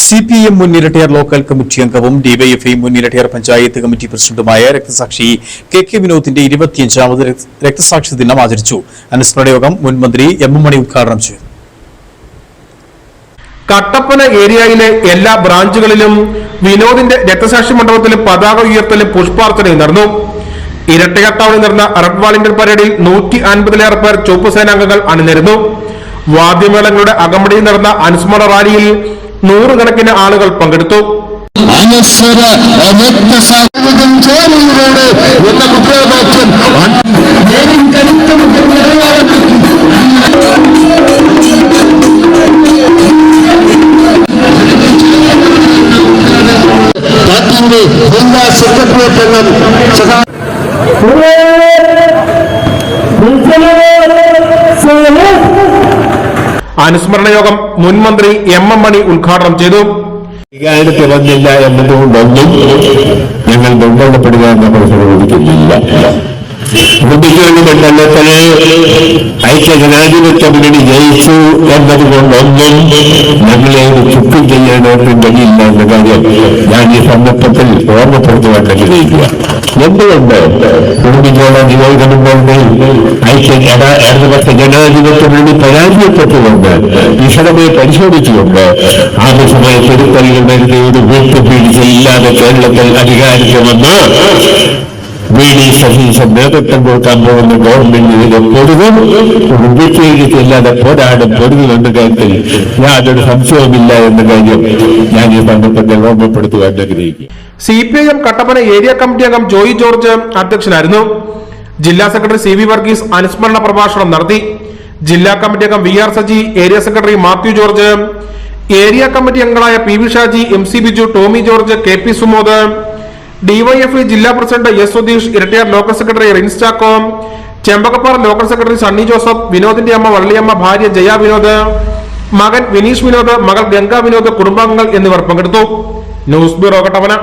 CPM മുൻ Erattayar local committee അംഗവും DYFI മുൻ ഇരട്ടിയാർ പഞ്ചായത്ത് കമ്മിറ്റി പ്രസിഡന്റുമായ രക്തസാക്ഷി KK വിനോദിന്റെ 25ാമത് രക്തസാക്ഷി ദിനം ആചരിച്ചു. അനുസ്മരണ യോഗം മുൻ മന്ത്രി M മണി ഉദ്ഘാടനം ചെയ്തു. കട്ടപ്പന ഏരിയയിലെ എല്ലാ ബ്രാഞ്ചുകളിലും വിനോദിന്റെ രക്തസാക്ഷി മണ്ഡപത്തിലെ പതാക ഉയർത്തലും പുഷ്പാർച്ചനയും നടന്നു. ഇരട്ടയാർ ടൗണിൽ നടന്ന റെഡ് വാളണ്ടിയർ പരേഡിൽ 150ലേറെ പേർ ചുവപ്പ് സേനാംഗങ്ങൾ അണിനിരന്നു. വാദ്യമേളങ്ങളുടെ അകമ്പടിയിൽ നടന്ന അനുസ്മരണ റാലിയിൽ 100 കണക്കിന് ആളുകൾ പങ്കെടുത്തു. അനുസ്മരണ യോഗം മുൻ മന്ത്രി M മണി ഉദ്ഘാടനം ചെയ്തു. വികാരത്തിൽ വന്നില്ല എന്നതുകൊണ്ടൊന്നും ഞങ്ങൾ ബന്ധപ്പെടുക എന്ന പ്രശ്നമില്ല. കുട്ടികളുടെ മണ്ഡലത്തില് ഐക്യ ജനാധിപത്യ മുന്നണി ജയിച്ചു എന്നതുകൊണ്ടൊന്നും ഞങ്ങളെ ചുറ്റും ചെയ്യാനായിട്ടുണ്ടെങ്കില്ല എന്ന കാര്യം ഞാൻ ഈ സന്ദർഭത്തിൽ ഓർമ്മപ്പെടുത്തുവാൻ ആഗ്രഹിക്കുക. എന്തുകൊണ്ട് കുടുംബികളുടെ നിയോജകമണ്ഡലത്തിൽ ഇടതുപക്ഷ ജനാധിപത്യ മുന്നണി പരാജയപ്പെട്ടുകൊണ്ട് വിശദമായി പരിശോധിച്ചുകൊണ്ട് ആവശ്യമായ തിരുത്തലുകൾ വരുത്തിയത് വീട്ടുപീഡിച്ച ഇല്ലാതെ കേരളത്തിൽ അധികാരത്തിൽ വന്ന് VD സതീശൻ നേതൃത്വം കൊടുക്കാൻ പോകുന്ന ഗവൺമെന്റിന്റെ പൊതുവും വിജയിച്ചില്ലാതെ പോരാടും പൊതുവിൽ എന്ന കാര്യത്തിൽ യാതൊരു സംശയവുമില്ല എന്ന കാര്യം ഞാൻ ഈ ബന്ധപ്പെട്ട് ഓർമ്മപ്പെടുത്തുവാൻ ആഗ്രഹിക്കും. CPIM കട്ടപ്പന ഏരിയ കമ്മിറ്റി അംഗം ജോയി ജോർജ് അധ്യക്ഷനായിരുന്നു. ജില്ലാ സെക്രട്ടറി CV വർഗീസ് അനുസ്മരണ പ്രഭാഷണം നടത്തി. ജില്ലാ കമ്മിറ്റി അംഗം VR Saji, area secretary Mathew George, area committee അംഗങ്ങളായ PV Shaji, MC Biju, Tomy George, KP Sumod, DYFI ജില്ലാ president S Sudheesh, Irattiyar local secretary Rins Chacko, Chembakappara local secretary Sunny Joseph, വിനോദിന്റെ അമ്മ വള്ളിയമ്മ, ഭാര്യ ജയ വിനോദ്, മകൻ വിനീഷ് വിനോദ്, മകൾ ഗംഗ വിനോദ്, കുടുംബാംഗങ്ങൾ എന്നിവർ പങ്കെടുത്തു. News bureau Kattappana.